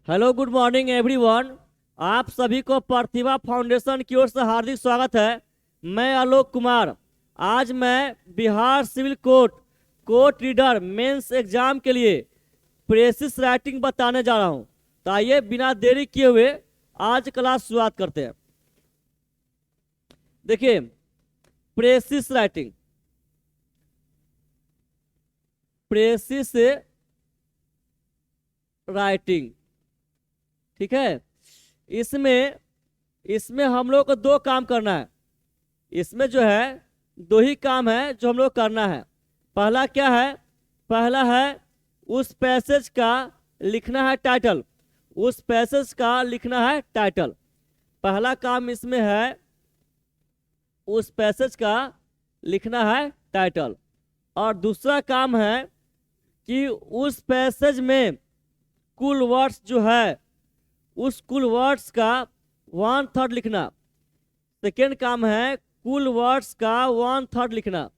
Hello good morning everyone. आप सभी को प्रतिभा फाउंडेशन की ओर से हार्दिक स्वागत है। मैं आलोक कुमार। आज मैं Bihar civil court court reader mains exam के लिए प्रेसिस राइटिंग बताने जा रहा हूं। तो आइए बिना देरी किए हुए आज क्लास शुरुआत करते हैं। देखिए, प्रेसिस राइटिंग, प्रेसिस राइटिंग, ठीक है। इसमें इसमें हम लोग को दो काम करना है। इसमें जो है दो ही काम है जो हम लोग करना है। पहला क्या है? पहला है उस पैसेज का लिखना है टाइटल। उस पैसेज का लिखना है टाइटल। पहला काम इसमें है उस पैसेज का लिखना है टाइटल। और दूसरा काम है कि उस पैसेज में कुल वर्ड्स जो है उस कुल वर्ड्स का 1/3 लिखना। सेकेंड काम है कुल वर्ड्स का 1/3 लिखना।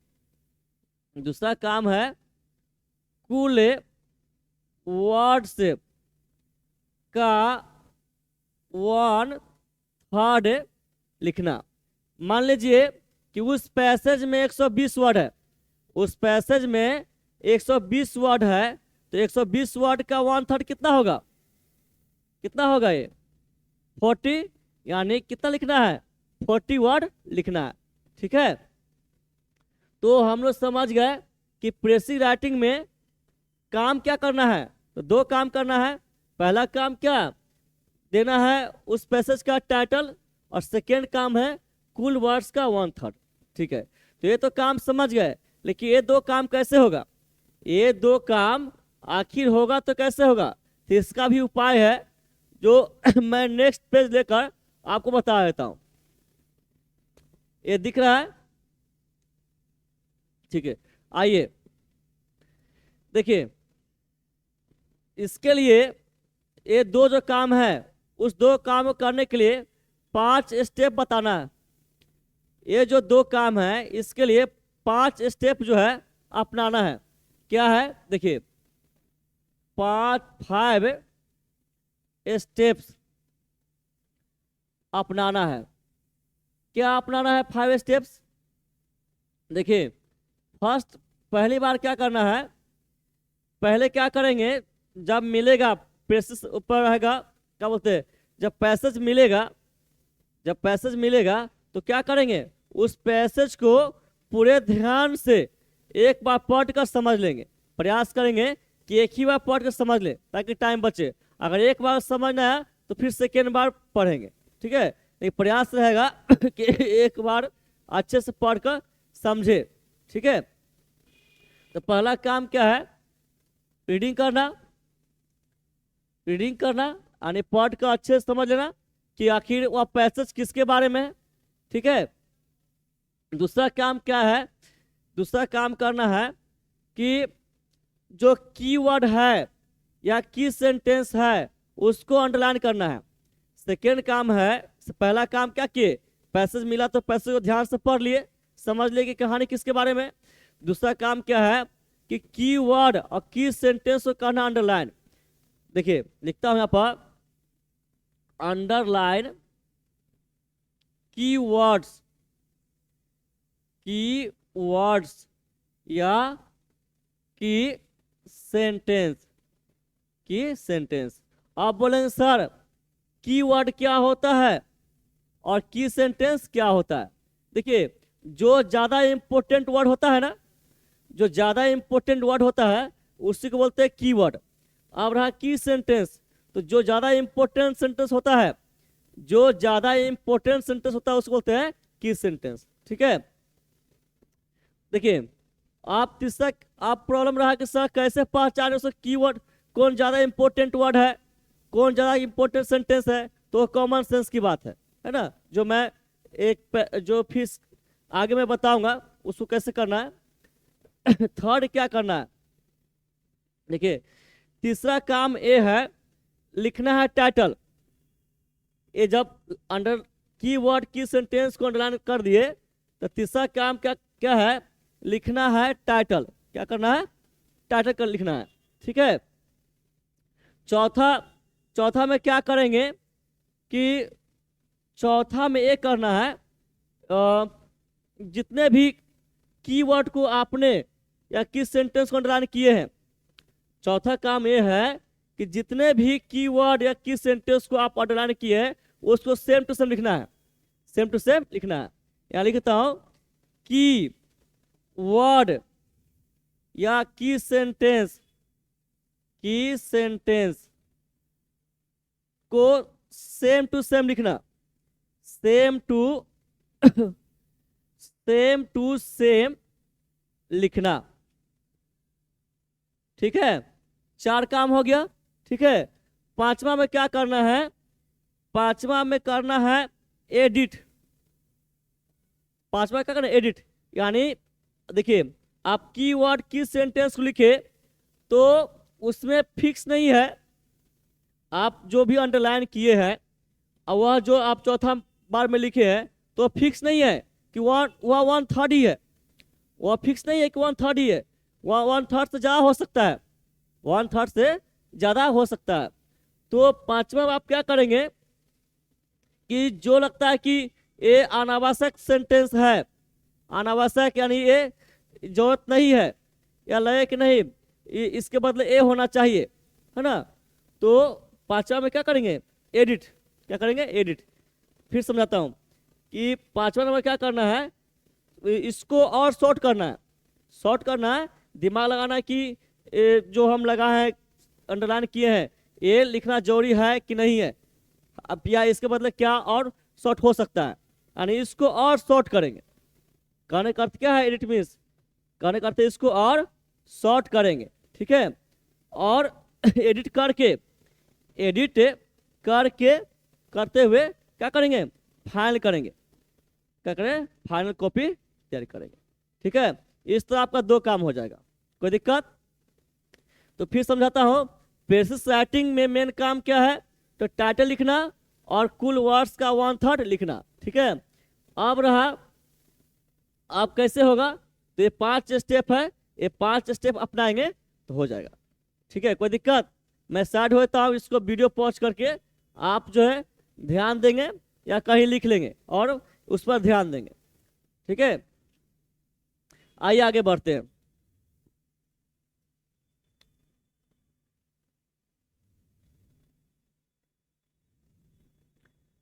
दूसरा काम है कुल वर्ड्स का 1/3 लिखना। मान लीजिए कि उस पैसेज में 120 वर्ड है। उस पैसेज में 120 वर्ड है, तो 120 वर्ड का 1/3 कितना होगा? कितना होगा ये? 40, यानी कितना लिखना है? 40 वर्ड लिखना है। ठीक है, तो हम लोग समझ गए कि प्रेसिंग राइटिंग में काम क्या करना है। तो दो काम करना है। पहला काम क्या देना है? उस पैसेज का टाइटल। और सेकेंड काम है कुल वर्ड्स का 1/3। ठीक है, तो ये तो काम समझ गए, लेकिन ये दो काम कैसे होगा? ये दो काम आखिर होगा तो कैसे होगा? तो इसका भी उपाय है जो मैं नेक्स्ट पेज लेकर आपको बता देता हूं। ये दिख रहा है? ठीक है, आइए देखिए। इसके लिए ये दो जो काम है, उस दो काम को करने के लिए 5 स्टेप बताना है। ये जो दो काम है इसके लिए 5 स्टेप जो है अपनाना है। क्या है? देखिए, 5 स्टेप्स अपनाना है। क्या अपनाना है? 5 स्टेप्स। देखिए, फर्स्ट, पहली बार क्या करना है? पहले क्या करेंगे? जब मिलेगा पैसेज ऊपर रहेगा, क्या बोलते हैं, जब पैसेज मिलेगा, जब पैसेज मिलेगा तो क्या करेंगे? उस पैसेज को पूरे ध्यान से एक बार पढ़ कर समझ लेंगे। प्रयास करेंगे कि एक ही बार पढ़ कर समझ लें ताकि टाइम बचे। अगर एक बार समझ ना आया तो फिर सेकेंड बार पढ़ेंगे। ठीक है, लेकिन प्रयास रहेगा कि एक बार अच्छे से पढ़कर समझे। ठीक है, तो पहला काम क्या है? रीडिंग करना। रीडिंग करना यानी पढ़ कर अच्छे से समझ लेना कि आखिर वह पैसेज किसके बारे में है। ठीक है, दूसरा काम क्या है? दूसरा काम करना है कि जो कीवर्ड है या की सेंटेंस है उसको अंडरलाइन करना है। सेकेंड काम है, पहला काम क्या किए? पैसेज मिला तो पैसेज को ध्यान से पढ़ लिए, समझ लिए कि कहानी किसके बारे में। दूसरा काम क्या है कि कीवर्ड और की सेंटेंस को करना अंडरलाइन। देखिए, लिखता हूं यहां पर अंडरलाइन कीवर्ड्स, कीवर्ड्स या की सेंटेंस, की सेंटेंस। आप बोलेंगे सर कीवर्ड क्या होता है और की सेंटेंस क्या होता है? देखिए, जो ज्यादा इंपॉर्टेंट वर्ड होता है ना, जो ज्यादा इंपॉर्टेंट वर्ड होता है उसी को बोलते हैं कीवर्ड। अब रहा की सेंटेंस, तो जो ज्यादा इंपॉर्टेंट सेंटेंस होता है, जो ज्यादा इंपॉर्टेंट सेंटेंस होता है उसको बोलते हैं की सेंटेंस। ठीक है, देखिए, आप तीसरा आप प्रॉब्लम रहा कि सर कैसे पहचाने उसका कीवर्ड, कौन ज्यादा इंपॉर्टेंट वर्ड है, कौन ज्यादा इंपॉर्टेंट सेंटेंस है? तो कॉमन सेंस की बात है ना, जो मैं जो फिर आगे मैं बताऊंगा उसको कैसे करना है। थर्ड क्या करना है? देखिए, तीसरा काम ये है लिखना है टाइटल। ये जब अंडर कीवर्ड की सेंटेंस को अंडरलाइन कर दिए तो तीसरा काम क्या क्या है? लिखना है टाइटल। क्या करना है? टाइटल कर लिखना है। ठीक है, चौथा चौथा में क्या करेंगे कि चौथा में ये करना है, जितने भी कीवर्ड को आपने या किस सेंटेंस को अंडरलाइन किए हैं, चौथा काम ये है कि जितने भी कीवर्ड या किस सेंटेंस को आप अंडरलाइन किए हैं उसको सेम टू सेम लिखना है, सेम टू सेम लिखना है। यहाँ लिखता हूं की वर्ड या की सेंटेंस को सेम टू सेम लिखना, सेम टू सेम लिखना। ठीक है, 4 काम हो गया। ठीक है, पांचवा में क्या करना है, पांचवा में करना है एडिट। पांचवा क्या करना है, एडिट। यानी देखिए, आप कीवर्ड की सेंटेंस को लिखे तो उसमें फिक्स नहीं है, आप जो भी अंडरलाइन किए हैं और वह जो आप चौथा बार में लिखे हैं तो फिक्स नहीं है कि वह 1/3 ही है, वह फिक्स नहीं है कि 1/3 ही है, वह 1/3 से ज़्यादा हो सकता है, 1/3 से ज़्यादा हो सकता है। तो पांचवा में आप क्या करेंगे कि जो लगता है कि ये अनावश्यक सेंटेंस है, अनावश्यक यानी ये जरूरत नहीं है या लगे कि नहीं इसके बदले ए होना चाहिए, है ना, तो पांचवा में क्या करेंगे, एडिट। क्या करेंगे, एडिट। फिर समझाता हूं कि पांचवा नंबर क्या करना है, इसको और शॉर्ट करना है, शॉर्ट करना है, दिमाग लगाना है कि जो हम लगा है अंडरलाइन किए हैं ये लिखना जरूरी है कि नहीं है, अब या इसके बदले क्या और शॉर्ट हो सकता है, यानी इसको और शॉर्ट करेंगे। कहने का अर्थ क्या है, एडिट मीन्स कहने का अर्थ इसको और शॉर्ट करेंगे। ठीक है, और एडिट करके करते हुए क्या करेंगे, फाइनल करेंगे। क्या करें, फाइनल कॉपी तैयार करेंगे। ठीक है, इस तरह आपका 2 काम हो जाएगा, कोई दिक्कत। तो फिर समझाता हूं, बेसिस राइटिंग में मेन काम क्या है, तो टाइटल लिखना और कुल वर्ड्स का 1/3 लिखना। ठीक है, अब रहा अब कैसे होगा, तो ये 5 स्टेप है, ये 5 स्टेप अपनाएंगे तो हो जाएगा। ठीक है, कोई दिक्कत। मैं साइड होता हूँ, इसको वीडियो पॉज करके आप जो है ध्यान देंगे या कहीं लिख लेंगे और उस पर ध्यान देंगे। ठीक है, आइए आगे बढ़ते हैं।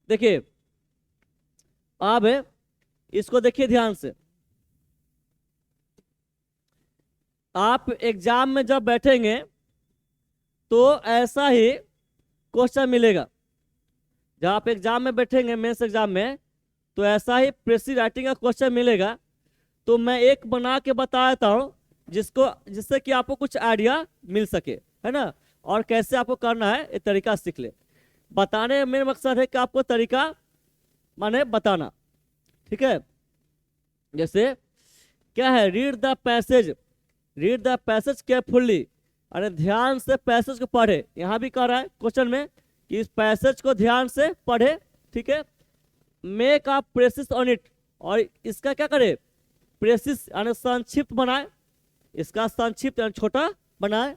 देखिए, अब इसको देखिए ध्यान से। आप एग्जाम में जब बैठेंगे तो ऐसा ही क्वेश्चन मिलेगा, जब आप एग्जाम में बैठेंगे मेंस एग्जाम में तो ऐसा ही प्रेसी राइटिंग का क्वेश्चन मिलेगा। तो मैं एक बना के बता देता हूँ जिससे कि आपको कुछ आइडिया मिल सके, है ना, और कैसे आपको करना है ये तरीका सीख ले। बताने में मेरा मकसद है कि आपको तरीका माने बताना। ठीक है, जैसे क्या है, रीड द पैसेज केयरफुली, अरे ध्यान से पैसेज को पढ़े। यहाँ भी कह रहा है क्वेश्चन में कि इस पैसेज को ध्यान से पढ़े। ठीक है, make a precious on it, और इसका क्या करे, प्रेसिस यानी संक्षिप्त बनाए, इसका संक्षिप्त यानी छोटा बनाए।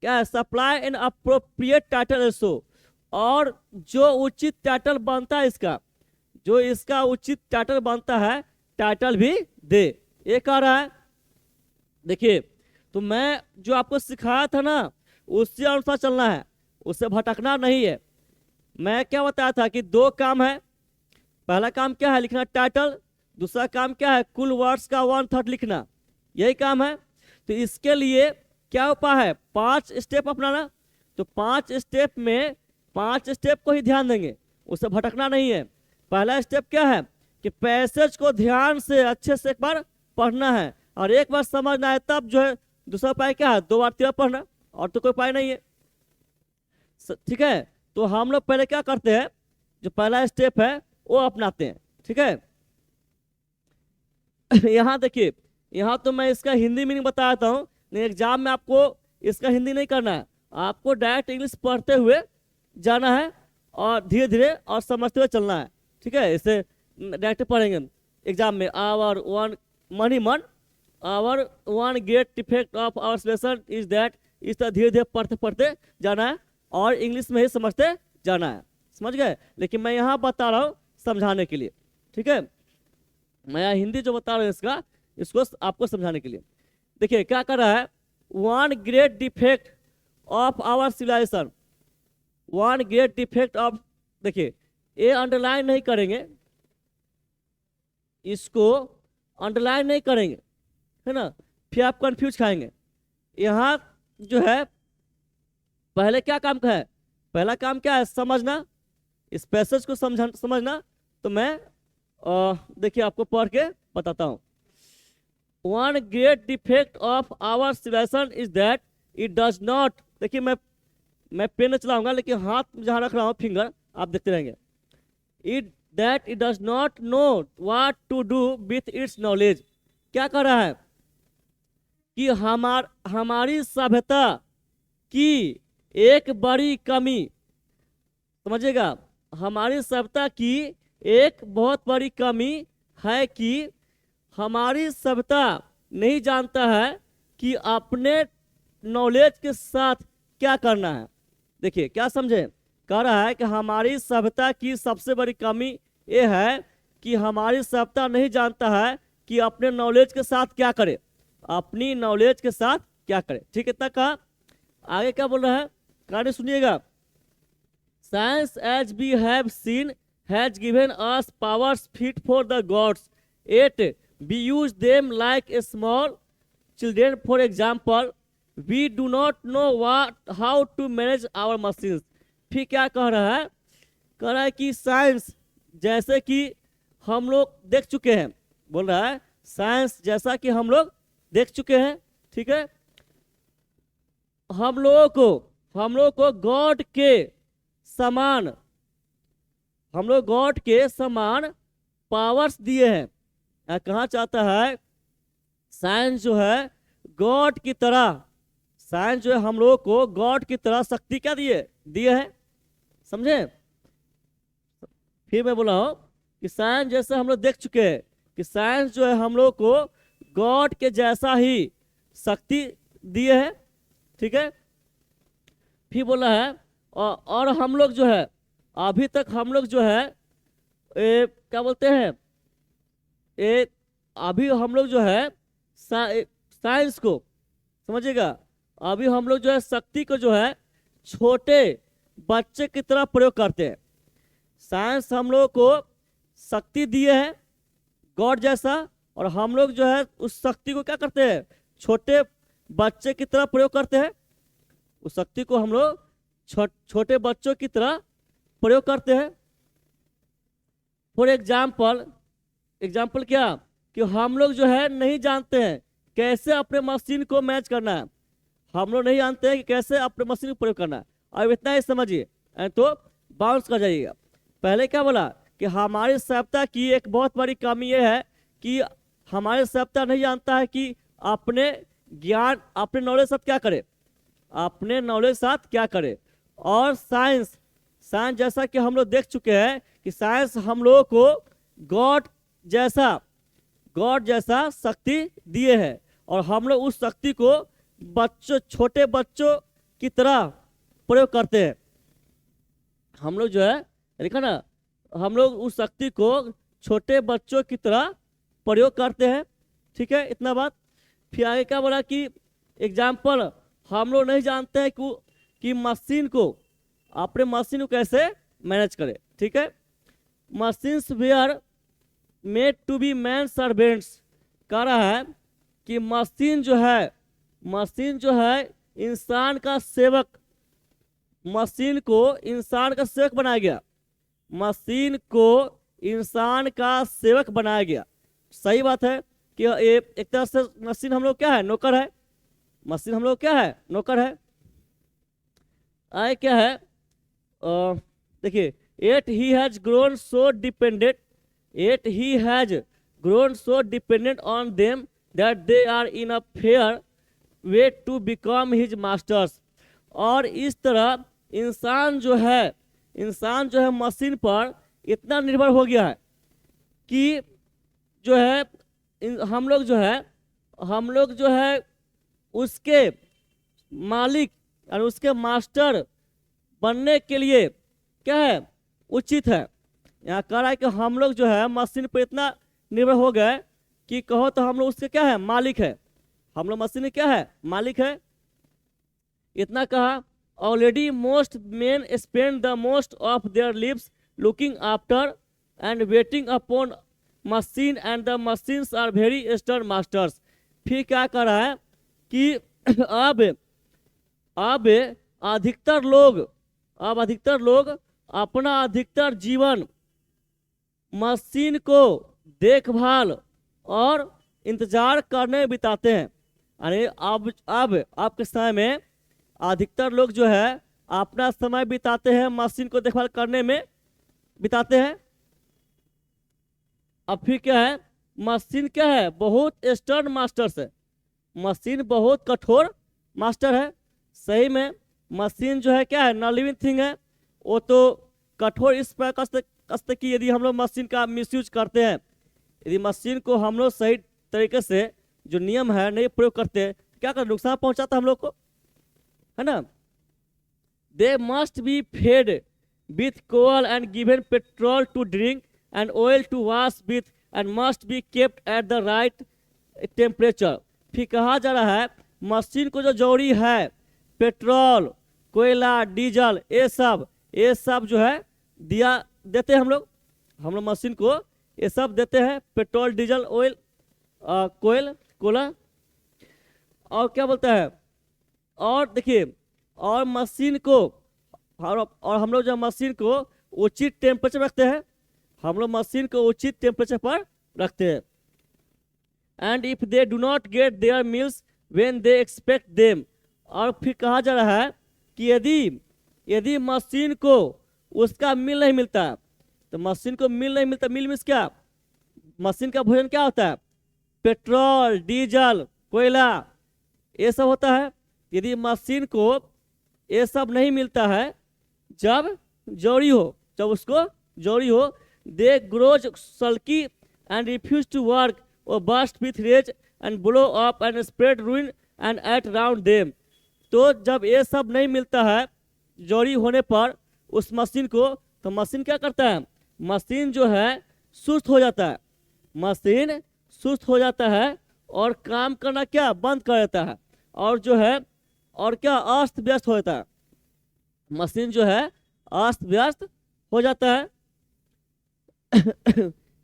क्या है, supply an appropriate title also, और जो उचित टाइटल बनता है इसका, जो इसका उचित टाइटल बनता है टाइटल भी दे, ये कह रहा है। देखिए, तो मैं जो आपको सिखाया था ना उससे अनुसार चलना है, उससे भटकना नहीं है। मैं क्या बताया था कि 2 काम है, पहला काम क्या है, लिखना टाइटल, दूसरा काम क्या है, कुल वर्ड्स का 1/3 लिखना, यही काम है। तो इसके लिए क्या उपाय है, 5 स्टेप अपनाना। तो 5 स्टेप में 5 स्टेप को ही ध्यान देंगे, उससे भटकना नहीं है। पहला स्टेप क्या है कि पैसेज को ध्यान से अच्छे से एक बार पढ़ना है, और एक बार समझना है तब जो है दूसरा उपाय क्या है, 2 बार 3 बार पढ़ना, और तो कोई उपाय नहीं है। ठीक है, तो हम लोग पहले क्या करते हैं, जो पहला स्टेप है वो अपनाते हैं। ठीक है, यहाँ देखिए, यहाँ तो मैं इसका हिंदी मीनिंग बताता हूँ, नहीं एग्जाम में आपको इसका हिंदी नहीं करना है, आपको डायरेक्ट इंग्लिश पढ़ते हुए जाना है और धीरे धीरे और समझते हुए चलना है। ठीक है, इसे डायरेक्ट पढ़ेंगे एग्जाम में। Our one great defect of our lesson is that, इस तरह धीरे धीरे पढ़ते पढ़ते जाना है और इंग्लिश में ही समझते जाना है, समझ गए। लेकिन मैं यहाँ बता रहा हूँ समझाने के लिए, ठीक है। मैं यहाँ हिंदी जो बता रहा हूँ इसको आपको समझाने के लिए। देखिए क्या कर रहा है, one great defect of our civilization, one great defect of, देखिए ये अंडरलाइन नहीं करेंगे, इसको अंडरलाइन नहीं करेंगे, है ना, फिर आप कंफ्यूज खाएंगे। यहाँ जो है पहले क्या काम का है, पहला काम क्या है, समझना, इस पैसेज को समझना। तो मैं देखिए आपको पढ़ के बताता हूँ। One great defect of our civilization is that it does not, देखिए मैं पेन चलाऊंगा लेकिन हाथ जहाँ रख रहा हूँ फिंगर आप देखते रहेंगे। It does not know what to do with its knowledge. क्या कर रहा है कि हमारी सभ्यता की एक बड़ी कमी, समझिएगा, हमारी सभ्यता की एक बहुत बड़ी कमी है कि हमारी सभ्यता नहीं जानता है कि अपने नॉलेज के साथ क्या करना है। देखिए क्या समझे, कह रहा है कि हमारी सभ्यता की सबसे बड़ी कमी ये है कि हमारी सभ्यता नहीं जानता है कि अपने नॉलेज के साथ क्या करे, अपनी नॉलेज के साथ क्या करे। ठीक है, इतना कहा। आगे क्या बोल रहा है, कहानी सुनिएगा। Science as we have seen has given us powers fit for the gods, yet we use them like a small children. For example we do not know what how to manage our machines. फिर क्या कह रहा है, कह रहा है कि science जैसे कि हम लोग देख चुके हैं, बोल रहा है साइंस जैसा कि हम लोग देख चुके हैं, ठीक है, हम लोगों को गॉड के समान, हम लोग गॉड के समान पावर्स दिए हैं। कहा चाहता है साइंस जो है गॉड की तरह, साइंस जो है हम लोगों को गॉड की तरह शक्ति क्या दिए हैं, समझे। फिर मैं बोला हूं कि साइंस जैसे हम लोग देख चुके हैं कि साइंस जो है हम लोग को गॉड के जैसा ही शक्ति दिए है, ठीक है। फिर बोला है और हम लोग जो है अभी तक हम लोग जो है क्या बोलते हैं, अभी हम लोग जो है साइंस को, समझिएगा, अभी हम लोग जो है शक्ति को जो है छोटे बच्चे की तरह प्रयोग करते हैं। साइंस हम लोग को शक्ति दिए है गॉड जैसा, और हम लोग जो है उस शक्ति को क्या करते हैं, छोटे बच्चे की तरह प्रयोग करते हैं। उस शक्ति को हम लोग छोटे बच्चों की तरह प्रयोग करते हैं। फॉर एग्जाम्पल क्या, कि हम लोग जो है नहीं जानते हैं कैसे अपने मशीन को मैच करना है, हम लोग नहीं जानते हैं कि कैसे अपने मशीन को प्रयोग करना है। अब इतना ही समझिए तो बाउंस कर जाइएगा। पहले क्या बोला कि हमारी सभ्यता की एक बहुत बड़ी कमी यह है कि हमारी सभ्यता नहीं जानता है कि अपने ज्ञान, अपने नॉलेज साथ क्या करे, अपने नॉलेज साथ क्या करे। और साइंस जैसा कि हम लोग देख चुके हैं कि साइंस हम लोगों को गॉड जैसा शक्ति दिए है, और हम लोग उस शक्ति को छोटे बच्चों की तरह प्रयोग करते हैं। हम लोग जो है देखा ना, हम लोग उस शक्ति को छोटे बच्चों की तरह प्रयोग करते हैं, ठीक है, इतना बात। फिर आगे क्या बोला कि एग्जाम्पल, हम लोग नहीं जानते हैं कि मशीन को, अपने मशीन को कैसे मैनेज करें, ठीक है। Machines were made to be man servants, कह रहा है कि मशीन जो है इंसान का सेवक, मशीन को इंसान का सेवक बनाया गया, मशीन को इंसान का सेवक बनाया गया। सही बात है कि एक तरह से मशीन हम लोग क्या है, नौकर है, मशीन हम लोग क्या है, नौकर है। आए क्या है, देखिए, yet he has grown so dependent on them that they are in a fair way to become his masters। और इस तरह इंसान जो है मशीन पर इतना निर्भर हो गया है कि जो है हम लोग जो है उसके मालिक और उसके मास्टर बनने के लिए क्या है, उचित है। यहाँ कह रहा है कि हम लोग जो है मशीन पर इतना निर्भर हो गए कि कहो तो हम लोग उसके क्या है, मालिक है। हम लोग मशीन क्या है, मालिक है। इतना कहा। Already most men spend the most of their lives looking after and waiting upon machine and the machines are very stern masters. फिर क्या कर रहा है कि अब अधिकतर लोग अपना अधिकतर जीवन मशीन को देखभाल और इंतजार करने में बिताते हैं। यानी अब के समय में अधिकतर लोग जो है अपना समय बिताते हैं मशीन को देखभाल करने में बिताते हैं। अब फिर क्या है, मशीन क्या है, बहुत स्टर्न मास्टर्स है। मशीन बहुत कठोर मास्टर है। सही में मशीन जो है क्या है, नॉन लिविंग थिंग है। वो तो कठोर इस प्रकार से कि यदि हम लोग मशीन का मिसयूज करते हैं, यदि मशीन को हम लोग सही तरीके से जो नियम है नहीं प्रयोग करते, तो क्या कर नुकसान पहुंचाता हम लोग को, है ना। They must be fed with coal and given petrol to drink and oil to wash with and must be kept at the right temperature. फिर कहा जा रहा है मशीन को जो जरूरी है, पेट्रोल, कोयला, डीजल, ये सब जो है देते हैं हम लोग मशीन को ये सब देते हैं, पेट्रोल, डीजल, ऑयल, कोयला और क्या बोलता है। और देखिए, और मशीन को और हम लोग जो मशीन को उचित टेम्परेचर रखते हैं, हम लोग मशीन को उचित टेम्परेचर पर रखते हैं। And if they do not get their meals when they expect them. और फिर कहा जा रहा है कि यदि मशीन को उसका मील नहीं मिलता, तो मशीन को मील नहीं मिलता, मील मीन्स क्या, मशीन का भोजन क्या होता है, पेट्रोल, डीजल, कोयला, ये सब होता है। यदि मशीन को ये सब नहीं मिलता है, जब उसको जरूरी हो, they grows sulky and refuse to work or burst with rage and blow up and spread ruin and at round them. तो जब ये सब नहीं मिलता है जरूरी होने पर उस मशीन को, तो मशीन क्या करता है, मशीन जो है सुस्त हो जाता है। मशीन सुस्त हो जाता है और काम करना क्या बंद कर देता है, और जो है और क्या अस्त व्यस्त हो जाता है। मशीन जो है अस्त व्यस्त हो जाता है।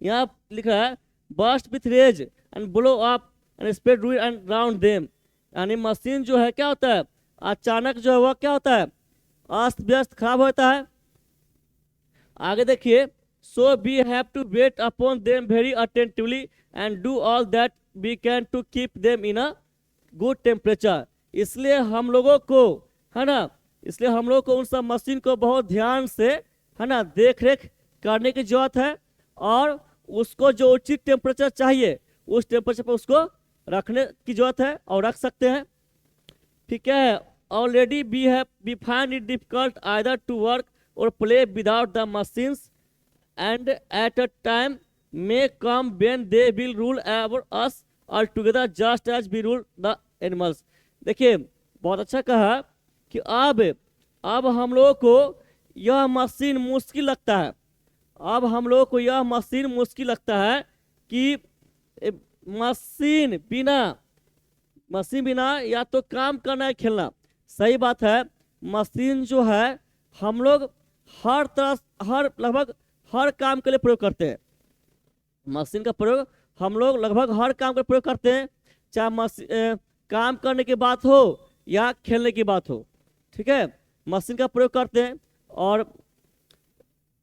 यहाँ लिखा है burst with rage and blow up and spread ruin and round them. यानी मशीन जो है क्या होता है, अचानक जो है वह क्या होता है, अस्त व्यस्त खराब होता है। आगे देखिए, so we have to wait upon them very attentively and do all that we can to keep them in a good temperature. इसलिए हम लोगों को, है ना, इसलिए हम लोग को उन सब मशीन को बहुत ध्यान से, है ना, देख रेख करने की जरूरत है, और उसको जो उचित टेम्परेचर चाहिए उस टेम्परेचर पर उसको रखने की जरूरत है, और रख सकते हैं। ठीक है। Already we find it difficult either to work or play without the machines and at a time may come when they will rule over us altogether just as we rule the animals। देखिए, बहुत अच्छा कहा कि अब हम लोगों को यह मशीन मुश्किल लगता है। अब हम लोगों को यह मशीन मुश्किल लगता है कि मशीन बिना या तो काम करना है, खेलना। सही बात है। मशीन जो है हम लोग लगभग हर काम के लिए प्रयोग करते हैं। मशीन का प्रयोग हम लोग लगभग हर काम का प्रयोग करते हैं, चाहे काम करने की बात हो या खेलने की बात हो। ठीक है, मशीन का प्रयोग करते हैं। और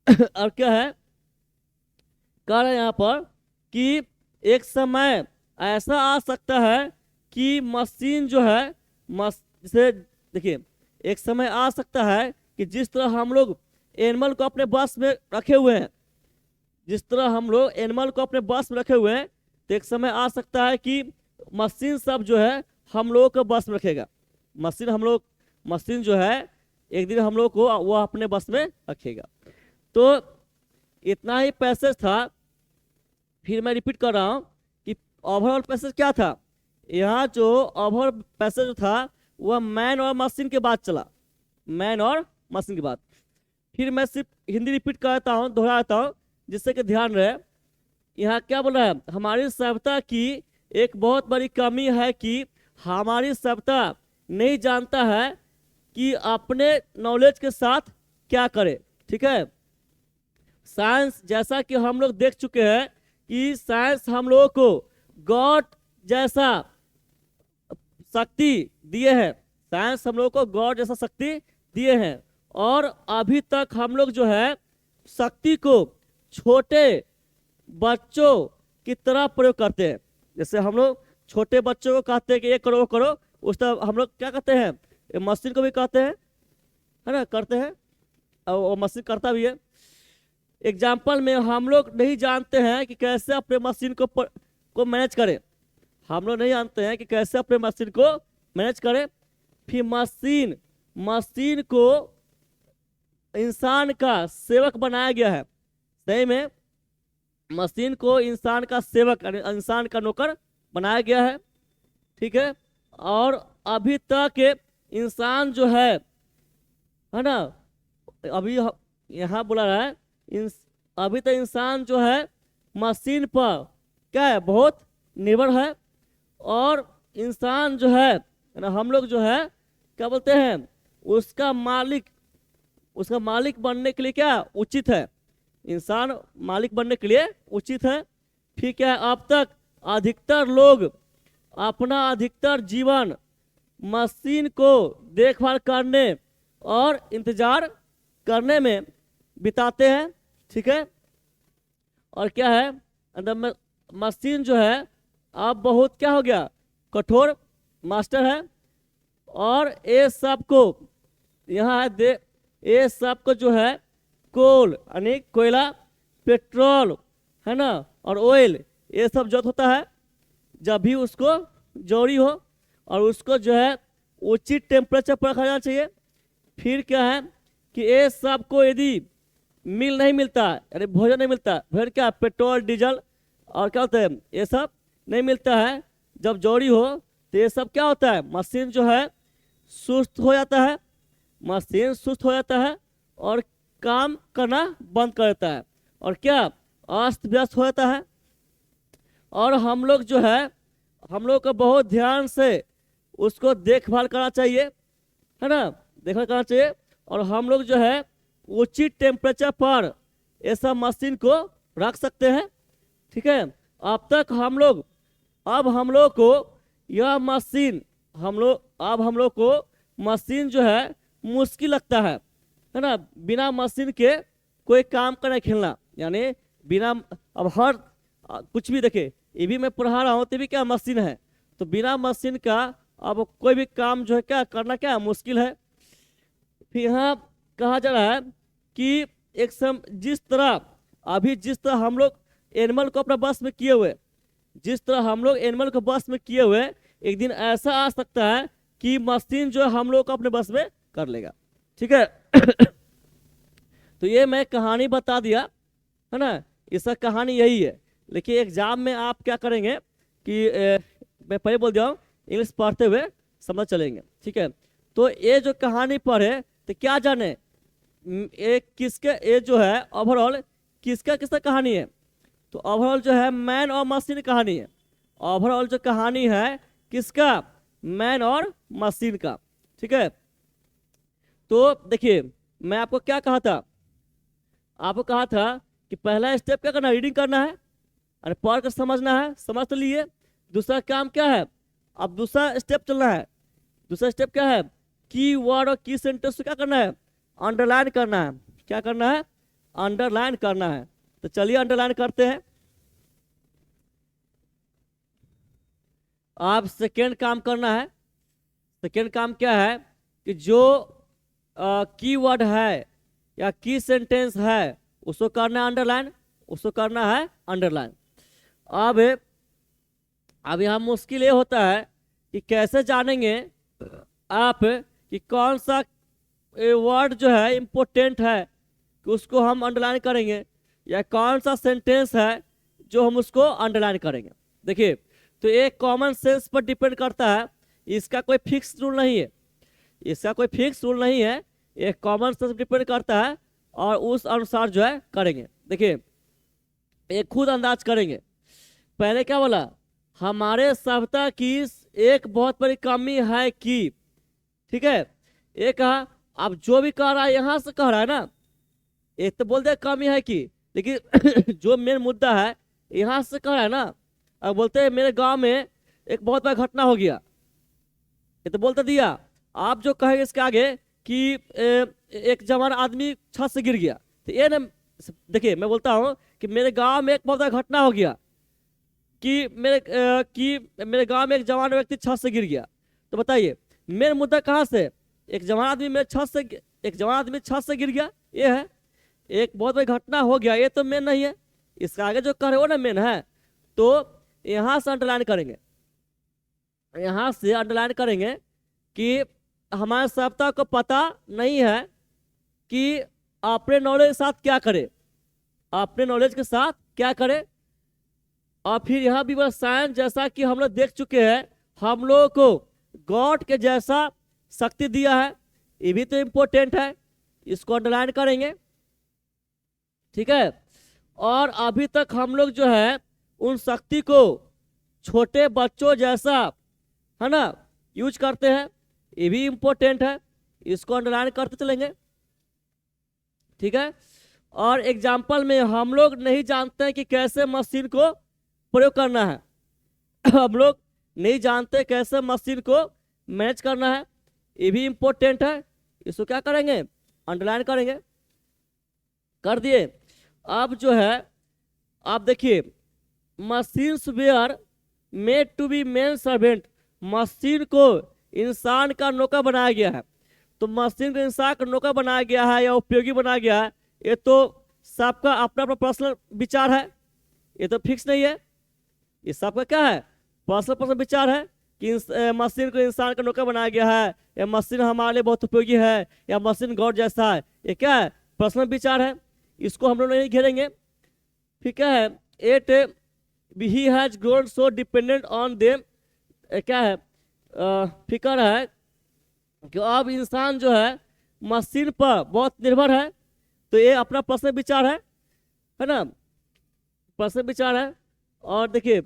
क्या है, कह रहे हैं यहाँ पर कि एक समय ऐसा आ सकता है कि मशीन जो है जैसे देखिए, एक समय आ सकता है कि जिस तरह हम लोग एनिमल को अपने बस में रखे हुए हैं, तो एक समय आ सकता है कि मशीन सब जो है हम लोगों को बस में रखेगा। मशीन जो है एक दिन हम लोग को वो अपने बस में रखेगा। तो इतना ही पैसेज था। फिर मैं रिपीट कर रहा हूँ कि ओवरऑल पैसेज क्या था। यहाँ जो ओवरऑल पैसेज था वह मैन और मशीन के बाद चला, मैन और मशीन की बात। फिर मैं सिर्फ हिंदी रिपीट करता हूँ, दोहराता हूँ, जिससे कि ध्यान रहे। यहाँ क्या बोल रहा है, हमारी सभ्यता की एक बहुत बड़ी कमी है कि हमारी सभ्यता नहीं जानता है कि अपने नॉलेज के साथ क्या करे। ठीक है, साइंस जैसा कि हम लोग देख चुके हैं कि साइंस हम लोगों को गॉड जैसा शक्ति दिए हैं, साइंस हम लोगों को गॉड जैसा शक्ति दिए हैं, और अभी तक हम लोग जो है शक्ति को छोटे बच्चों की तरह प्रयोग करते हैं। जैसे हम लोग छोटे बच्चों को कहते हैं कि ये करो वो करो, उस तरह हम लोग क्या कहते हैं, ये मशीन को भी कहते हैं, है ना, करते हैं, और वो मशीन करता भी है। एग्जाम्पल में हम लोग नहीं जानते हैं कि कैसे अपने मशीन को मैनेज करें, हम लोग नहीं जानते हैं कि कैसे अपने मशीन को मैनेज करें। फिर मशीन को इंसान का सेवक बनाया गया है। सही में मशीन को इंसान का सेवक यानी इंसान का नौकर बनाया गया है। ठीक है, और अभी तक इंसान जो है ना, अभी यहाँ बोला रहा है अभी तक इंसान जो है मशीन पर क्या है, बहुत निर्भर है। और इंसान जो है ना, हम लोग जो है क्या बोलते हैं, उसका मालिक बनने के लिए क्या उचित है, इंसान मालिक बनने के लिए उचित है। फिर क्या है, अब तक अधिकतर लोग अपना अधिकतर जीवन मशीन को देखभाल करने और इंतजार करने में बिताते हैं। ठीक है, और क्या है, अंदर में मशीन जो है अब बहुत क्या हो गया, कठोर मास्टर है। और ये सब को यहाँ है ये सब को जो है कोल यानी कोयला, पेट्रोल, है ना, और ऑयल, ये सब जरूरत होता है जब भी उसको जरूरी हो, और उसको जो है उचित टेम्परेचर पर रखा जाना चाहिए। फिर क्या है कि ये सब को यदि नहीं मिलता यानी भोजन नहीं मिलता, फिर क्या पेट्रोल डीजल और क्या होता है, ये सब नहीं मिलता है जब जरूरी हो, तो ये सब क्या होता है, मशीन जो है सुस्त हो जाता है, मशीन सुस्त हो जाता है और काम करना बंद कर देता है, और क्या अस्त व्यस्त हो जाता है। और हम लोग जो है, हम लोग को बहुत ध्यान से उसको देखभाल करना चाहिए, है ना, देखभाल करना चाहिए। और हम लोग जो है उचित टेम्परेचर पर ऐसा मशीन को रख सकते हैं। ठीक है, अब तक हम लोग को यह मशीन हम लोग को मशीन जो है मुश्किल लगता है ना, बिना मशीन के कोई काम करना खेलना, यानी बिना अब हर कुछ भी देखे, ये भी मैं पढ़ा रहा हूँ तो भी क्या मशीन है, तो बिना मशीन का अब कोई भी काम जो है क्या करना क्या मुश्किल है। फिर यहाँ कहा जा रहा है कि जिस तरह हम लोग एनिमल को अपना बस में किए हुए, जिस तरह हम लोग एनिमल को बस में किए हुए, एक दिन ऐसा आ सकता है कि मशीन जो है हम लोग को अपने बस में कर लेगा। ठीक है तो ये मैं कहानी बता दिया, है ना, इसका कहानी यही है। लेकिन एग्जाम में आप क्या करेंगे कि मैं पहले बोल दिया हूँ, इंग्लिश पढ़ते हुए समझ चलेंगे। ठीक है, तो ये जो कहानी पढ़े तो क्या जाने ये जो है ओवरऑल किसका कहानी है, तो ओवरऑल जो है मैन और मशीन कहानी है। ओवरऑल जो कहानी है किसका, मैन और मशीन का। ठीक है, तो देखिए मैं आपको क्या कहा था, आपको कहा था कि पहला स्टेप क्या करना है, रीडिंग करना है, अरे पढ़ कर समझना है, समझ तो लिए। दूसरा काम क्या है, अब दूसरा स्टेप चलना है। दूसरा स्टेप क्या है, की वर्ड और की सेंटेंस को क्या करना है, अंडरलाइन करना है। क्या करना है, अंडरलाइन करना है। तो चलिए अंडरलाइन करते हैं। आप सेकेंड काम करना है। सेकेंड काम क्या है कि जो की वर्ड है या की सेंटेंस है उसको करना है अंडरलाइन, उसको करना है अंडरलाइन। अब यहाँ मुश्किल ये होता है कि कैसे जानेंगे आप कि कौन सा वर्ड जो है इम्पोर्टेंट है कि उसको हम अंडरलाइन करेंगे, या कौन सा सेंटेंस है जो हम उसको अंडरलाइन करेंगे। देखिए तो ये कॉमन सेंस पर डिपेंड करता है, इसका कोई फिक्स रूल नहीं है, इसका कोई फिक्स रूल नहीं है। ये कॉमन सेंस डिपेंड करता है और उस अनुसार जो है करेंगे। देखिए ये खुद अंदाज करेंगे। पहले क्या बोला, हमारे सभ्यता की एक बहुत बड़ी कमी है कि, ठीक है, ये कहा। अब जो भी कह रहा है यहाँ से कह रहा है ना, एक तो बोलते हैं कमी है कि, लेकिन जो मेन मुद्दा है यहाँ से कह रहा है ना। अब बोलते हैं मेरे गांव में एक बहुत बड़ा घटना हो गया, ये तो बोलते दिया। आप जो कहेंगे इसके आगे कि एक जवान आदमी छत से गिर गया, तो ये ना, देखिए मैं बोलता हूँ कि मेरे गांव में एक बहुत बड़ा घटना हो गया कि मेरे गांव में एक जवान व्यक्ति छत से गिर गया। तो बताइए मेन मुद्दा कहाँ से, एक जवान आदमी छत से गिर गया, ये है। एक बहुत बड़ी घटना हो गया, ये तो मेन नहीं है। इसके आगे जो कर रहे हो ना मेन है। तो यहाँ से अंडरलाइन करेंगे, यहाँ से अंडरलाइन करेंगे कि हमारे सभ्यता को पता नहीं है कि अपने नॉलेज के साथ क्या करे, अपने नॉलेज के साथ क्या करे। और फिर यहाँ भी बस साइंस, जैसा कि हम लोग देख चुके हैं, हम लोगों को गॉड के जैसा शक्ति दिया है, ये भी तो इम्पोर्टेंट है, इसको अंडरलाइन करेंगे, ठीक है। और अभी तक हम लोग जो है उन शक्ति को छोटे बच्चों जैसा, है ना, यूज करते हैं, ये भी इम्पोर्टेंट है, इसको अंडरलाइन करते चलेंगे, ठीक है। और एग्जाम्पल में हम लोग नहीं जानते हैं कि कैसे मशीन को प्रयोग करना है हम लोग नहीं जानते कैसे मशीन को मैनेज करना है, ये भी इम्पोर्टेंट है, इसको क्या करेंगे, अंडरलाइन करेंगे, कर दिए। अब जो है आप देखिए, machines were made to be men servant, machine को इंसान का नौकर बनाया गया है। तो मशीन को इंसान का नौकर बनाया गया है या उपयोगी बनाया गया है, ये तो सबका अपना अपना पर्सनल विचार है, ये तो फिक्स नहीं है। ये सबका क्या है, पर्सनल विचार है कि मशीन को इंसान का नौकर बनाया गया है, या मशीन हमारे लिए बहुत उपयोगी है, या मशीन गॉड जैसा है, ये क्या है, पर्सनल विचार है, इसको हम लोग नहीं घेरेंगे। फिर क्या है, it he has grown so dependent on them, क्या है, फिक्र है कि अब इंसान जो है मशीन पर बहुत निर्भर है। तो ये अपना पर्सनल विचार है ना, पर्सनल विचार है। और देखिए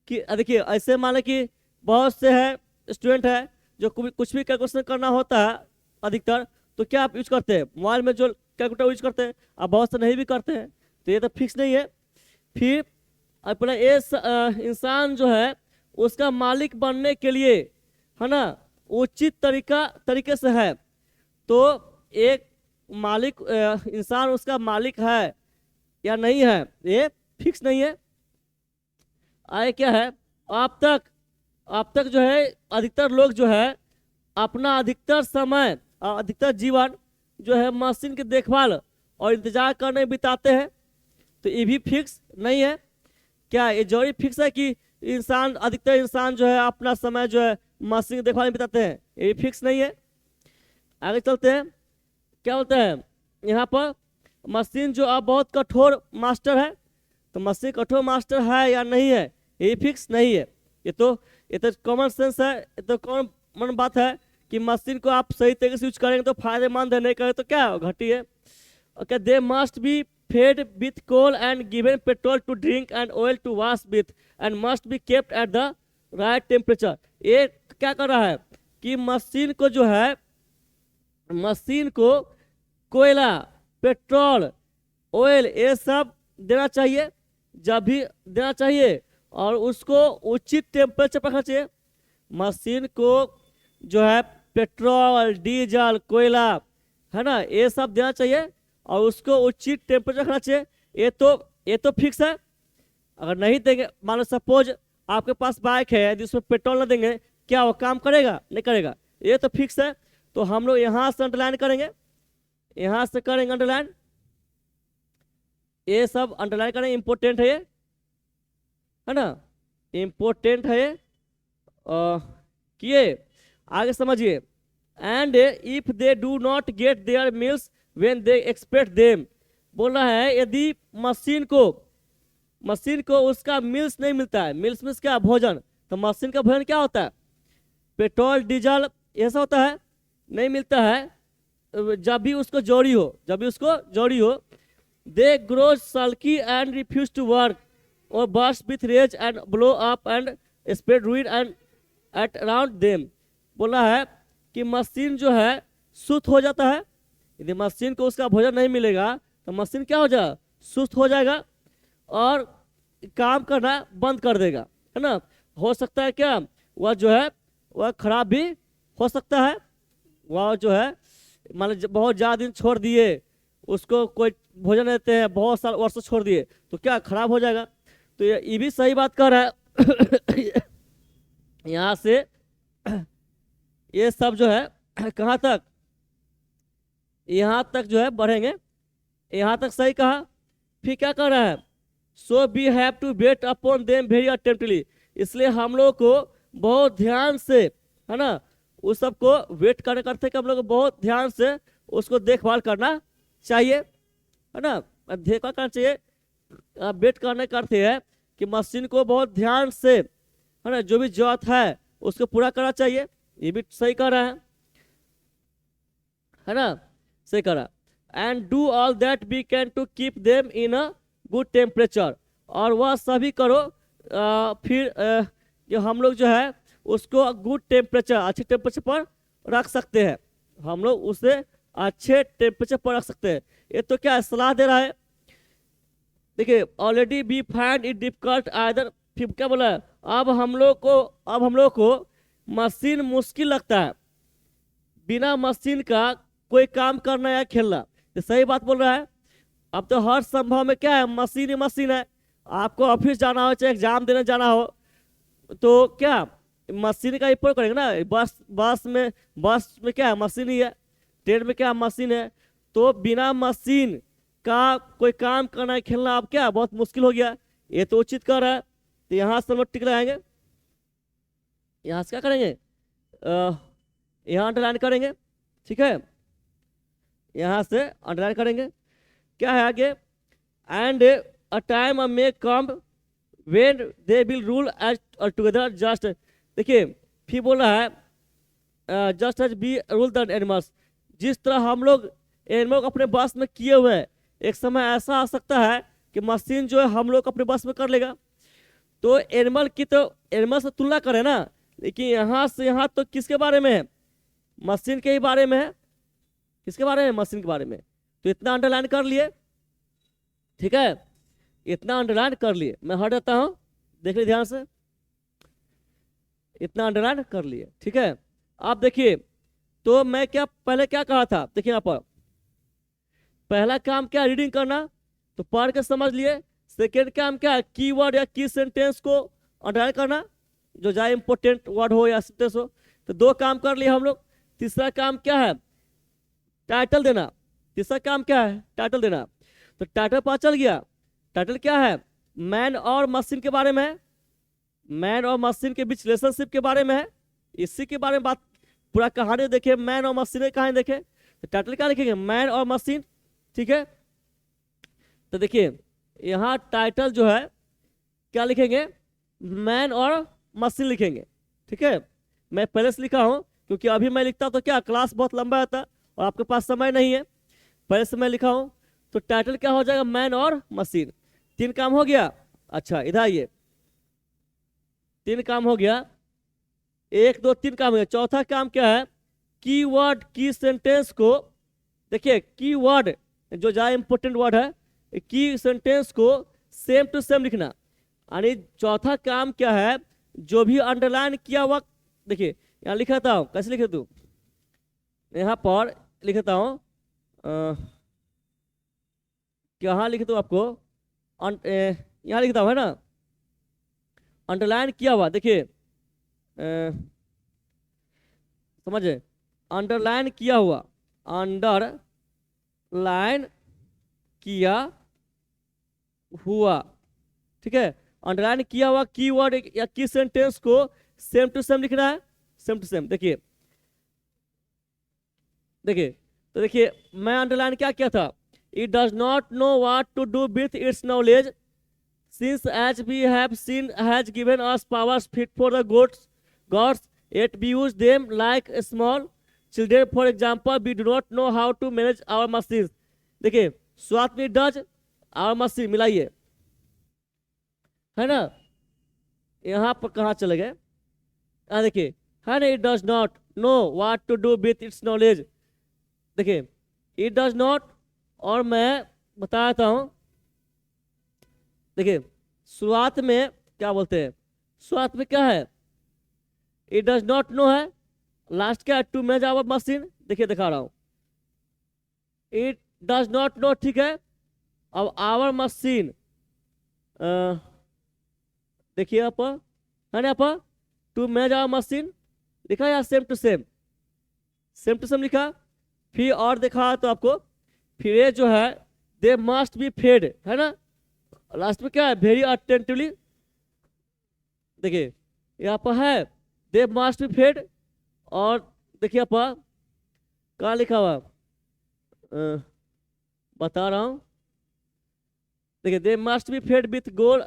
कि देखिए ऐसे माने कि बहुत से है स्टूडेंट है जो कुछ भी कैलकुलेशन करना होता है अधिकतर, तो क्या आप यूज करते हैं, मोबाइल में जो कैलकुलेटर यूज करते हैं, अब बहुत से नहीं भी करते हैं, तो ये तो फिक्स नहीं है। फिर अपना ये इंसान जो है उसका मालिक बनने के लिए, है ना, उचित तरीके से है। तो एक मालिक इंसान उसका मालिक है या नहीं है, ये फिक्स नहीं है। आए क्या है, अब तक जो है अधिकतर लोग जो है अपना अधिकतर समय, अधिकतर जीवन जो है मशीन की देखभाल और इंतजार करने में बिताते हैं, तो ये भी फिक्स नहीं है। क्या ये जरूरी फिक्स है कि अधिकतर इंसान जो है अपना समय जो है मशीन की देखभाल में बिताते हैं, ये भी फिक्स नहीं है। आगे चलते हैं, क्या बोलते हैं यहाँ पर, मशीन जो अब बहुत कठोर मास्टर है, तो मशीन कठोर मास्टर है या नहीं है, ये फिक्स नहीं है। ये तो कॉमन सेंस है, ये तो कॉमन बात है कि मशीन को आप सही तरीके से यूज करेंगे तो फायदेमंद है, नहीं करेंगे तो क्या घटी है। Okay, they must be fed with coal and given petrol to drink and oil to wash with and must be kept at the right temperature. ये क्या कर रहा है कि मशीन को जो है, मशीन को कोयला, पेट्रोल, ऑयल ये सब देना चाहिए, जब भी देना चाहिए, और उसको उचित टेम्परेचर पर रखना चाहिए। मशीन को जो है पेट्रोल, डीजल, कोयला, है ना, ये सब देना चाहिए और उसको उचित टेम्परेचर रखना चाहिए। ये तो फिक्स है। अगर नहीं देंगे, मान लो सपोज आपके पास बाइक है, यदि उसमें पेट्रोल ना देंगे, क्या वो काम करेगा, नहीं करेगा, ये तो फिक्स है। तो हम लोग यहाँ से अंडरलाइन करेंगे, यहाँ से करेंगे अंडरलाइन, ये सब अंडरलाइन करेंगे, इंपॉर्टेंट है ये, है ना, इंपॉर्टेंट है ये। किए आगे समझिए, and if they do not get their meals when they expect them, बोल रहा है यदि मशीन को उसका मील्स नहीं मिलता है, मील्स मीन्स क्या, भोजन, तो मशीन का भोजन क्या होता है, पेट्रोल, डीजल, ऐसा होता है, नहीं मिलता है, जब भी उसको जोड़ी हो they grow sulky and refuse to work or burst with rage and blow up and spread ruin and at around them. बोला है कि मशीन जो है सुस्त हो जाता है, यदि मशीन को उसका भोजन नहीं मिलेगा तो मशीन क्या हो जाएगा, सुस्त हो जाएगा और काम करना बंद कर देगा, है ना। हो सकता है क्या वह जो है वह खराब भी हो सकता है, वह जो है मान लो बहुत ज़्यादा दिन छोड़ दिए, उसको कोई भोजन देते हैं, बहुत साल वर्षों छोड़ दिए तो क्या खराब हो जाएगा। तो ये भी सही बात कर रहा है। यहाँ से ये सब जो है कहाँ तक, यहाँ तक जो है बढ़ेंगे, यहाँ तक सही कहा। फिर क्या कर रहा है, so we have to wait upon them very attentively, इसलिए हम लोग को बहुत ध्यान से, है ना, उस सब को वेट करते हम लोग को बहुत ध्यान से उसको देखभाल करना चाहिए, है ना। देखभाल करना चाहिए, वेट करने करते हैं कि मशीन को बहुत ध्यान से, है ना, जो भी जरूरत है उसको पूरा करना चाहिए। ये भी सही कर रहा है ना, सही कर रहा। And do all that we can to keep them in a good temperature, और वह सभी करो फिर जो हम लोग जो है उसको गुड टेम्परेचर, अच्छे टेम्परेचर पर रख सकते हैं, हम लोग उसे अच्छे टेम्परेचर पर रख सकते हैं। ये तो क्या सलाह दे रहा है, देखिए already we find it difficult either, फिर क्या बोला है, अब हम लोग को मशीन मुश्किल लगता है, बिना मशीन का कोई काम करना या खेलना। तो सही बात बोल रहा है, अब तो हर संभव में क्या है, मशीन ही मशीन है। आपको ऑफिस जाना हो चाहे एग्जाम देने जाना हो तो क्या मशीन का उपयोग करेंगे ना। बस में क्या है, मशीन ही है, ट्रेन में क्या मशीन है। तो बिना मशीन का कोई काम करना खेलना अब क्या बहुत मुश्किल हो गया, ये तो उचित कर रहा है। तो यहाँ से हम लोग टिक लगाएंगे, यहाँ से क्या करेंगे, यहाँ अंडरलाइन करेंगे, ठीक है, यहाँ से अंडरलाइन करेंगे। क्या है आगे, and a time may come when they will rule as together just, देखिए फिर बोल रहा है just as be rule the animals, जिस तरह हम लोग एनिमल को अपने बस में किए हुए हैं, एक समय ऐसा आ सकता है कि मशीन जो है हम लोग अपने बस में कर लेगा। तो एनिमल से तुलना करें ना, लेकिन यहाँ से यहाँ तो किसके बारे में है, मशीन के ही बारे में है। किसके बारे में, मशीन के बारे में। तो इतना अंडरलाइन कर लिए, ठीक है, इतना अंडरलाइन कर लिए। मैं हट जाता हूँ, देख लीजिए ध्यान से, इतना अंडरलाइन कर लिए, ठीक है। आप देखिए तो मैं पहले क्या कहा था, देखिए यहाँ पर पहला काम क्या, रीडिंग करना, तो पढ़ के समझ लिए। सेकेंड काम क्या है, कीवर्ड या की सेंटेंस को अंडरलाइन करना, जो ज्यादा इंपॉर्टेंट वर्ड हो या सेंटेंस हो। तो 2 काम कर लिए हम लोग। तीसरा काम क्या है, टाइटल देना। तीसरा काम क्या है, टाइटल देना। तो टाइटल पता चल गया, टाइटल क्या है, मैन और मशीन के बारे में है, मैन और मशीन के बीच रिलेशनशिप के बारे में है, इसी के बारे में बात, पूरा कहानी देखे, मैन और मशीन की कहानी देखे। तो टाइटल क्या लिखेंगे, मैन और मशीन, ठीक है। तो देखिए यहाँ टाइटल जो है क्या लिखेंगे, मैन और मशीन लिखेंगे, ठीक है। मैं पहले से लिखा हूँ क्योंकि अभी मैं लिखता तो क्या क्लास बहुत लंबा आता और आपके पास समय नहीं है, पहले से मैं लिखा हूँ। तो टाइटल क्या हो जाएगा, मैन और मशीन। 3 काम हो गया। अच्छा इधर आइए, 3 काम हो गया, 1 2 3 काम हो गया। चौथा काम क्या है, कीवर्ड की सेंटेंस को, देखिए कीवर्ड जो ज्यादा इंपॉर्टेंट वर्ड है, की सेंटेंस को सेम टू सेम लिखना। यानी चौथा काम क्या है, जो भी अंडरलाइन किया हुआ, देखिए यहाँ लिखाता हूँ, कैसे लिखे तू, यहाँ पर लिखता हूँ, कहाँ लिखता हूँ आपको, यहाँ लिखता हूँ, है ना, अंडरलाइन किया हुआ। देखिए समझे, अंडरलाइन किया हुआ, अंडरलाइन किया हुआ, ठीक है। अंडरलाइन किया हुआ कीवर्ड या की सेंटेंस को सेम टू सेम लिखना है, सेम टू सेम। देखिए तो देखिए मैं अंडरलाइन क्या किया था, it does not know what to do with its knowledge since as we have seen has given us powers fit for the gods, yet we use them like a small children for example we do not know how to manage our machine. देखिए स्वात में does our machine मिलाइए, है ना, यहाँ पर कहाँ चले गए, देखिए है ना, it does not know what to do with its knowledge. देखिए इट डज नॉट, और मैं बताता हूँ, देखिए शुरुआत में क्या बोलते हैं, शुरुआत में क्या है, इट डज नॉट नो है, लास्ट क्या है, टू मैनेज आवर मशीन। देखिए दिखा रहा हूँ, इट डज नॉट नो, ठीक है। अब आवर मशीन, देखिए आप, है ना, आप टू मैनेज आवर मशीन लिखा या same to same, same to same लिखा। फिर और देखा तो आपको, फिर ये जो है दे मस्ट बी फेड, है ना, लास्ट में क्या है, वेरी अटेंटिवली। देखिए यहाँ पर है दे मस्ट बी फेड, और देखिए आप कहाँ लिखा हुआ, बता रहा हूँ, देखिए they must be fed with goal,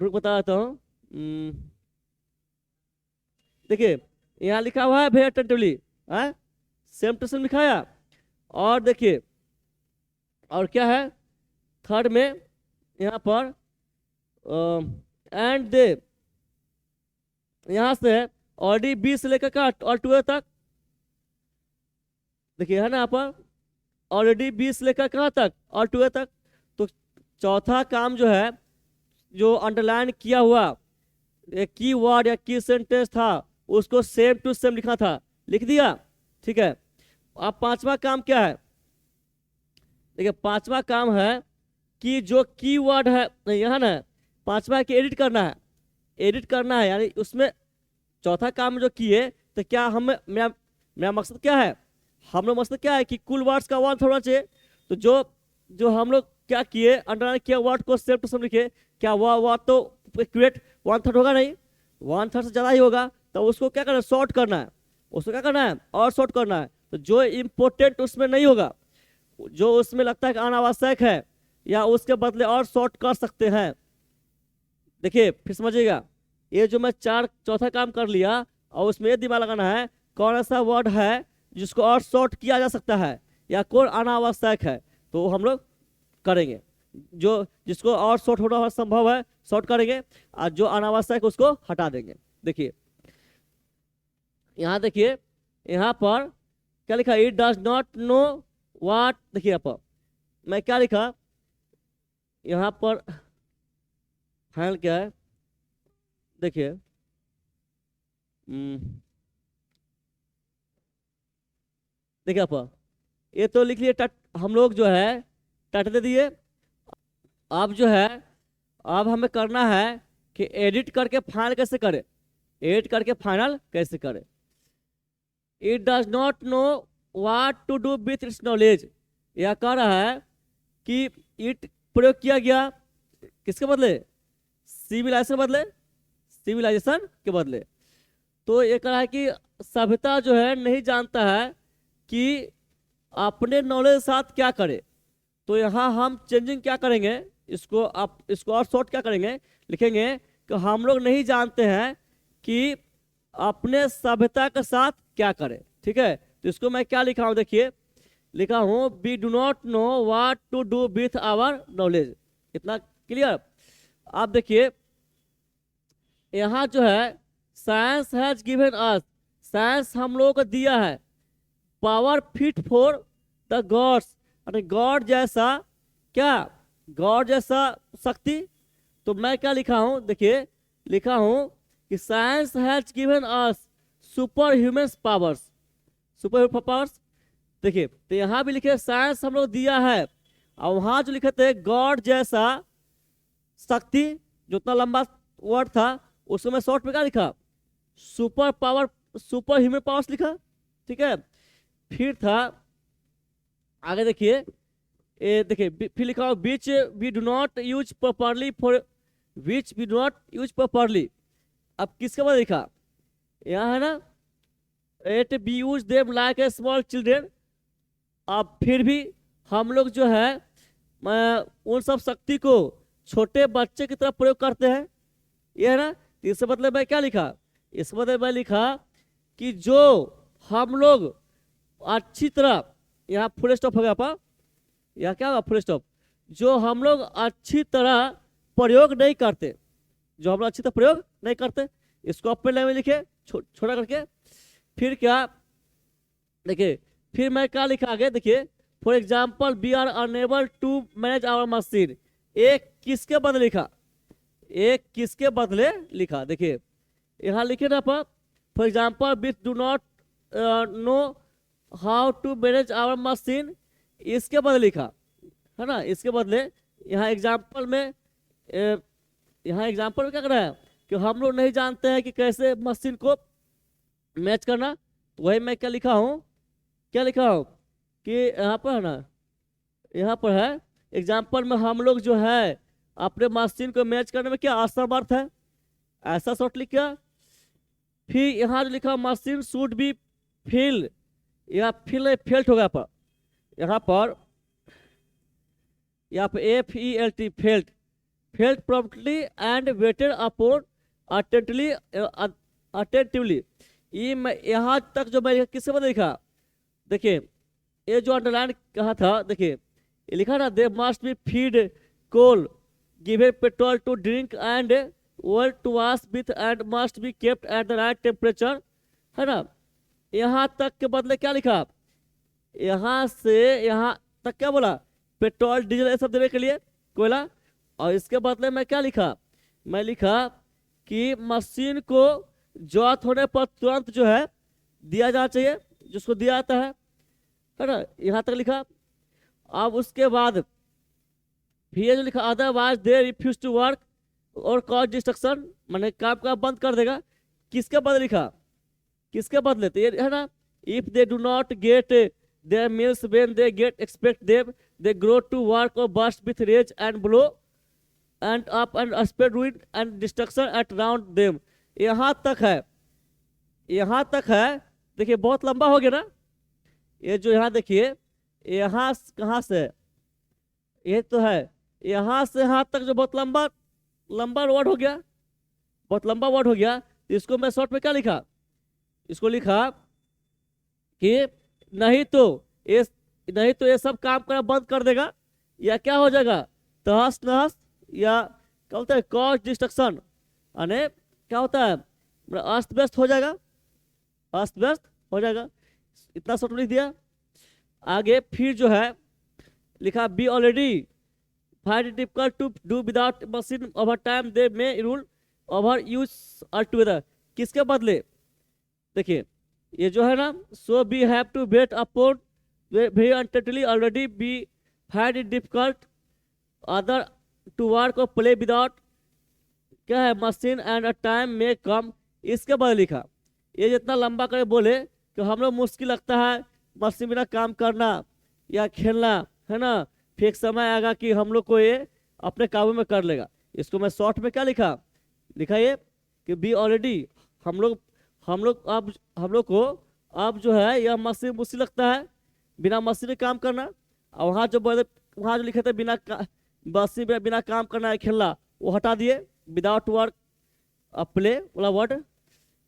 बता देता हूँ, देखिए यहाँ लिखा हुआ है वेरी अटेंटिवली, है सेम टू सेम लिखा है। और देखिए और क्या है थर्ड में यहाँ पर, एंड दे, यहाँ से ऑलरेडी 20 से लेकर का और 12 तक, देखिए है ना, यहाँ पर ऑलरेडी 20 लेकर कहाँ तक और 12 तक। तो चौथा काम जो है, जो अंडरलाइन किया हुआ एक की वर्ड या की सेंटेंस था, उसको सेम टू सेम लिखा था, लिख दिया, ठीक है। अब पांचवा काम क्या है, देखिए पांचवा काम है कि जो की वर्ड है यहाँ ना, पांचवा है कि एडिट करना है, एडिट करना है, यानी उसमें चौथा काम जो किए, तो क्या हम, मेरा मकसद क्या है, हम लोग मकसद क्या है कि कुल वर्ड्स का वन थोड़ा चाहिए। तो जो जो हम लोग क्या किए, अंडरलाइन किया वर्ड को सेम टू सेम लिखे, क्या वह वर्ड तो एक्यूरेट 1/3 होगा नहीं, 1/3 से ज़्यादा ही होगा, तो उसको क्या करना है, शॉर्ट करना है, उसको क्या करना है और शॉर्ट करना है। तो जो इम्पोर्टेंट उसमें नहीं होगा, जो उसमें लगता है कि अनावश्यक है, या उसके बदले और शॉर्ट कर सकते हैं। देखिए फिर समझिएगा, ये जो मैं चौथा काम कर लिया, और उसमें ये दिमाग लगाना है कौन ऐसा वर्ड है जिसको और शॉर्ट किया जा सकता है, या कौन अनावश्यक है, तो हम लोग करेंगे, जो जिसको और शॉर्ट होना संभव है शॉर्ट करेंगे, और जो अनावश्यक उसको हटा देंगे। देखिए यहाँ देखिए, यहाँ पर क्या लिखा, it does not know what, देखिए यहाँ पर मैं क्या लिखा, यहाँ पर फाइनल क्या है, देखिए देखिए आप ये तो लिख लिए, हम लोग जो है टट दे दिए। अब जो है, अब हमें करना है कि एडिट करके फाइनल कैसे करें, एडिट करके फाइनल कैसे करें। It does not know what to do with its knowledge, यह कह रहा है कि इट प्रयोग किया गया किसके बदले, सिविलाइजेशन बदले, सिविलाइजेशन के बदले। तो ये कह रहा है कि सभ्यता जो है नहीं जानता है कि अपने नॉलेज के साथ क्या करे। तो यहाँ हम चेंजिंग क्या करेंगे, इसको आप इसको और शॉर्ट क्या करेंगे, लिखेंगे कि हम लोग नहीं जानते हैं कि अपने सभ्यता के साथ क्या करें, ठीक है। तो इसको मैं क्या लिखा हूँ, देखिए लिखा हूँ we do not know what to do with our knowledge. इतना क्लियर। आप देखिए यहाँ जो है, science has given us, science हम लोगों को दिया है power fit for the gods, अरे गॉड जैसा, क्या गॉड जैसा शक्ति। तो मैं क्या लिखा हूँ, देखिए लिखा हूँ कि science has given us super human powers, super human powers. देखिए तो यहाँ भी लिखे साइंस हम लोग दिया है, और वहाँ जो लिखे थे गॉड जैसा शक्ति, जो इतना लंबा वर्ड था उसको मैं शॉर्ट में क्या लिखा, super power, super human powers लिखा, ठीक है। फिर था आगे देखिए, ये देखिए फिर लिखा हो which we do not use properly for, which we do not use properly. अब किसके बाद लिखा, यहाँ है ना, it be use them like a small children. अब फिर भी हम लोग जो है उन सब शक्ति को छोटे बच्चे की तरफ प्रयोग करते हैं, ये है ना। इससे मतलब मैं क्या लिखा, इस मतलब मैं लिखा कि जो हम लोग अच्छी तरह, यहाँ फुल स्टॉप हो गया पर, यहाँ क्या होगा फुल स्टॉप, जो हम लोग अच्छी तरह प्रयोग नहीं करते, जो हम लोग अच्छी तरह प्रयोग नहीं करते, इसको अपने लैंग्वेज लिखे छोटा करके। फिर क्या, देखिए फिर मैं क्या लिखा आगे, देखिए for example we are unable to manage our machine, एक किसके बदले लिखा, एक किसके बदले लिखा, देखिए यहाँ लिखे ना पर, for example we do not know how to manage our machine, इसके बदले लिखा है ना, इसके बदले यहाँ एग्जाम्पल में यहाँ एग्जाम्पल में क्या कर रहा है कि हम लोग नहीं जानते हैं कि कैसे मशीन को मैच करना, तो वही मैं क्या लिखा हूँ, क्या लिखा हूँ कि यहाँ पर है ना, यहाँ पर है एग्जाम्पल में हम लोग जो है अपने मशीन को मैच करने में क्या असमर्थ है, ऐसा शॉर्ट लिख किया। फिर यहाँ जो लिखा मशीन शुड बी फील, यहाँ फील फेल्ट होगा पर, यहाँ पर FELT felt, felt promptly and waited upon attentively, ये मैं यहाँ तक जो मैं किससे बदल लिखा, देखिए ये जो अंडरलाइन कहा था, देखिए ये लिखा ना they must be feed coal given petrol to drink and oil to wash with and must be kept at the right temperature, है ना। यहाँ तक के बदले क्या लिखा, यहाँ से यहाँ तक क्या बोला, पेट्रोल डीजल ये सब देने के लिए कोयला, और इसके बदले में क्या लिखा, मैं लिखा कि मशीन को जरूरत होने पर तुरंत जो है दिया जाना चाहिए, जिसको दिया जाता है ना, यहाँ तक लिखा। अब उसके बाद फिर ये जो लिखा otherwise they refuse to work और कॉज डिस्ट्रक्शन, मैंने काम का बंद कर देगा, किसके बदले लिखा, किसके बदले, तो ये है ना if they do not get their meals when they get expect them they grow to work or burst with rage and blow and up and spread ruin and destruction at round them, यहाँ तक है, यहाँ तक है। देखिए बहुत लंबा हो गया ना ये जो, यहाँ देखिए यहाँ कहाँ से, ये तो है यहाँ से यहाँ तक जो बहुत लंबा लंबा वर्ड हो गया, बहुत लंबा वर्ड हो गया, तो इसको मैं शॉर्ट में क्या लिखा, इसको लिखा कि नहीं तो ये सब काम करना बंद कर देगा, या क्या हो जाएगा तहस नहस, या क्या होता है कॉज डिस्ट्रक्शन, यानी क्या होता है अस्त व्यस्त हो जाएगा, अस्त व्यस्त हो जाएगा, इतना शॉर्ट लिख दिया। आगे फिर जो है लिखा we already find it difficult to do without machine over time they may rule over us all together, किसके बदले, देखिए ये जो है ना so we have to wait upon very attentively already we find it difficult either to work or play without क्या है machine and a time में कम, इसके बदले लिखा। ये जितना लंबा करे बोले कि हम लोग मुश्किल लगता है मशीन बिना काम करना या खेलना, है ना, फिर एक समय आएगा कि हम लोग को ये अपने काबू में कर लेगा, इसको मैं शॉर्ट में क्या लिखा, लिखा ये कि बी ऑलरेडी हम लोग अब हम लोग को अब जो है यह मशीन मुश्किल लगता है बिना मशीन काम करना, और वहाँ जो लिखे थे बिना मशीन बिना काम करना है खेलना, वो हटा दिए विदाउट वर्क प्ले वाला वर्ड,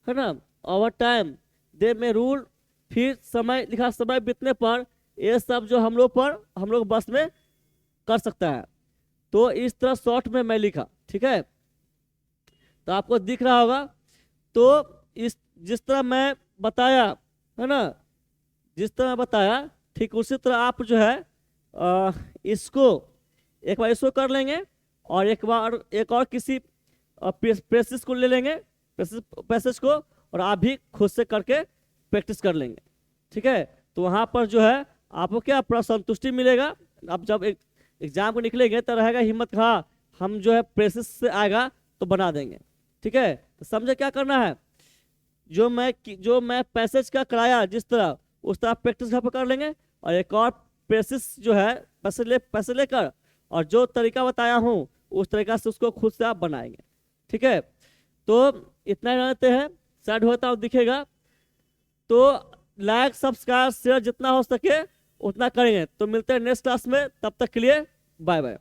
है ना, ओवर टाइम दे में रूल, फिर समय लिखा समय बीतने पर ये सब जो हम लोग बस में कर सकता है, तो इस तरह शॉर्ट में मैं लिखा, ठीक है। तो आपको दिख रहा होगा, तो इस जिस तरह मैं बताया है ना, जिस तरह बताया ठीक उसी तरह आप जो है इसको एक बार इसको कर लेंगे, और एक बार एक और किसी पैसेज को ले लेंगे, पैसेज को, और आप भी खुद से करके प्रैक्टिस कर लेंगे, ठीक है। तो वहाँ पर जो है आपको क्या पूरा संतुष्टि मिलेगा, आप जब एक एग्जाम को निकलेंगे तो रहेगा हिम्मत, हाँ हम जो है प्रेसेस से आएगा तो बना देंगे, ठीक है। तो समझे क्या करना है, जो मैं पैसेज का कराया जिस तरह उस तरह प्रैक्टिस घर पर कर लेंगे, और एक और प्रेसेस जो है पैसे लेकर और जो तरीका बताया हूँ उस तरीका से उसको खुद से आप बनाएंगे, ठीक है। तो इतना ही रहते हैं, शायद होता हो दिखेगा, तो लाइक सब्सक्राइब शेयर जितना हो सके उतना करेंगे। तो मिलते हैं नेक्स्ट क्लास में, तब तक के लिए बाय बाय।